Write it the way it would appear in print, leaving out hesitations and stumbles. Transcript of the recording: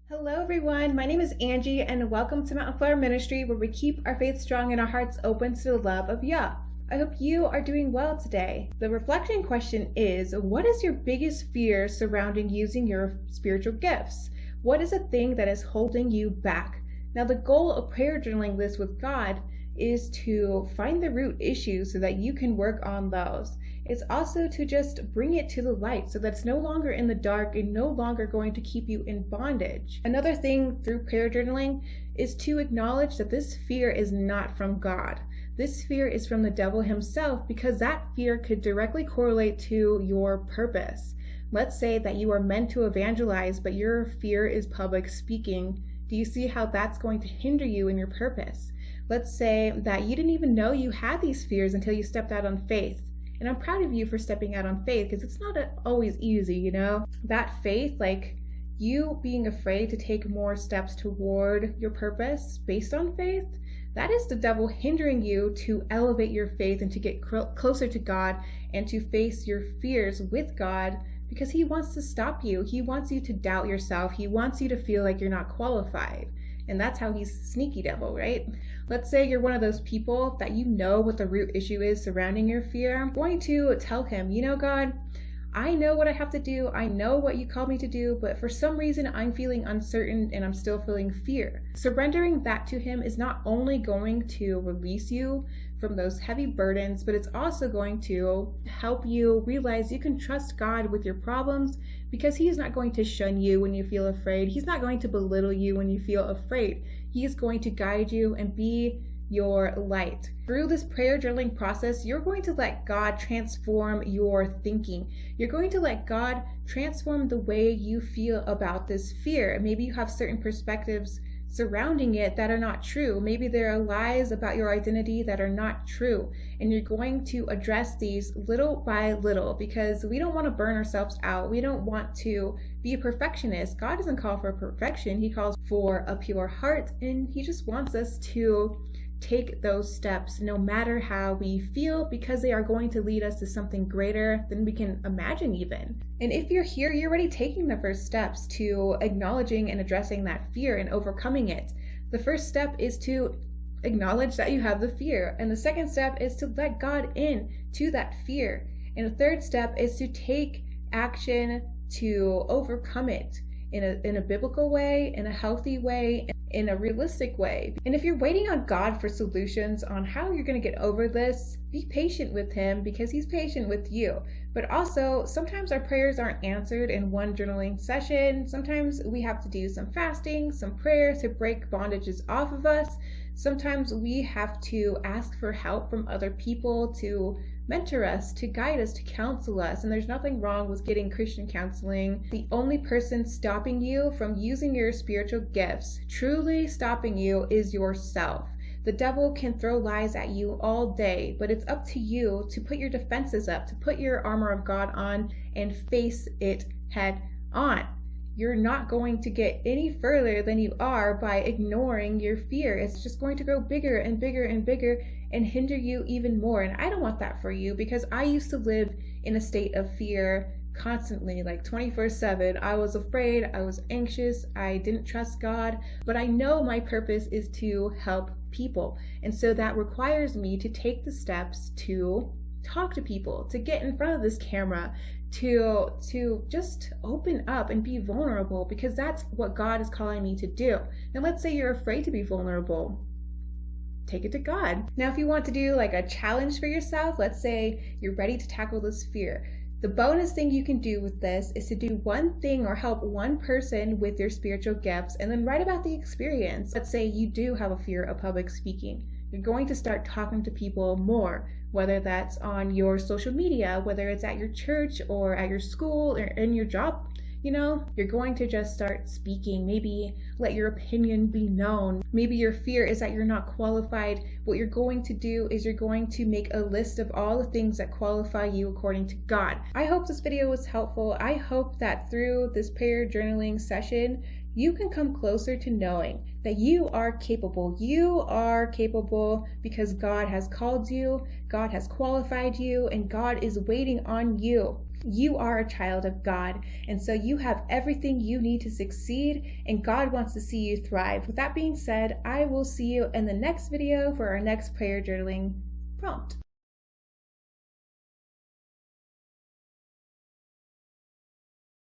Hello, everyone. My name is Angie, and welcome to Mountain Flower Ministry, where we keep our faith strong and our hearts open to the love of Yah. I hope you are doing well today. The reflection question is, what is your biggest fear surrounding using your spiritual gifts? What is a thing that is holding you back? Now, the goal of prayer journaling this with God is to find the root issues so that you can work on those. It's also to just bring it to the light so that it's no longer in the dark and no longer going to keep you in bondage. Another thing through prayer journaling is to acknowledge that this fear is not from God. This fear is from the devil himself, because that fear could directly correlate to your purpose. Let's say that you are meant to evangelize, but your fear is public speaking. Do you see how that's going to hinder you in your purpose? Let's say that you didn't even know you had these fears until you stepped out on faith. And I'm proud of you for stepping out on faith, because it's not always easy, you know? That faith, like you being afraid to take more steps toward your purpose based on faith, that is the devil hindering you to elevate your faith and to get closer to God and to face your fears with God, because he wants to stop you. He wants you to doubt yourself. He wants you to feel like you're not qualified. And that's how he's a sneaky devil, right? Let's say you're one of those people that you know what the root issue is surrounding your fear. I'm going to tell him, God, I know what I have to do. I know what you called me to do, but for some reason I'm feeling uncertain and I'm still feeling fear. Surrendering that to him is not only going to release you from those heavy burdens, but it's also going to help you realize you can trust God with your problems, because he is not going to shun you when you feel afraid. He's not going to belittle you when you feel afraid. He is going to guide you and be your light. Through this prayer journaling process, you're going to let God transform your thinking. You're going to let God transform the way you feel about this fear. Maybe you have certain perspectives surrounding it that are not true. Maybe there are lies about your identity that are not true. And you're going to address these little by little, because we don't want to burn ourselves out. We don't want to be a perfectionist. God doesn't call for perfection. He calls for a pure heart, and he just wants us to take those steps no matter how we feel, because they are going to lead us to something greater than we can imagine even. And if you're here, you're already taking the first steps to acknowledging and addressing that fear and overcoming it. The first step is to acknowledge that you have the fear. And the second step is to let God in to that fear. And the third step is to take action to overcome it in a biblical way, in a healthy way, in a realistic way. And if you're waiting on God for solutions on how you're going to get over this, be patient with him, because he's patient with you. But also, sometimes our prayers aren't answered in one journaling session. Sometimes we have to do some fasting, some prayer to break bondages off of us. Sometimes we have to ask for help from other people to mentor us, to guide us, to counsel us. And there's nothing wrong with getting Christian counseling. The only person stopping you from using your spiritual gifts, truly stopping you, is yourself. The devil can throw lies at you all day, but it's up to you to put your defenses up, to put your armor of God on and face it head on. You're not going to get any further than you are by ignoring your fear. It's just going to grow bigger and bigger and bigger and hinder you even more. And I don't want that for you, because I used to live in a state of fear constantly, like 24/7. I was afraid, I was anxious, I didn't trust God, but I know my purpose is to help people. And so that requires me to take the steps to talk to people, to get in front of this camera, to just open up and be vulnerable, because that's what God is calling me to do. Now, let's say you're afraid to be vulnerable. Take it to God. Now, if you want to do like a challenge for yourself, let's say you're ready to tackle this fear. The bonus thing you can do with this is to do one thing or help one person with your spiritual gifts, and then write about the experience. Let's say you do have a fear of public speaking. You're going to start talking to people more, whether that's on your social media, whether it's at your church or at your school or in your job. You're going to just start speaking. Maybe let your opinion be known. Maybe your fear is that you're not qualified. What you're going to do is you're going to make a list of all the things that qualify you according to God. I hope this video was helpful. I hope that through this prayer journaling session, you can come closer to knowing that you are capable. You are capable because God has called you, God has qualified you, and God is waiting on you. You are a child of God, and so you have everything you need to succeed, and God wants to see you thrive. With that being said, I will see you in the next video for our next prayer journaling prompt.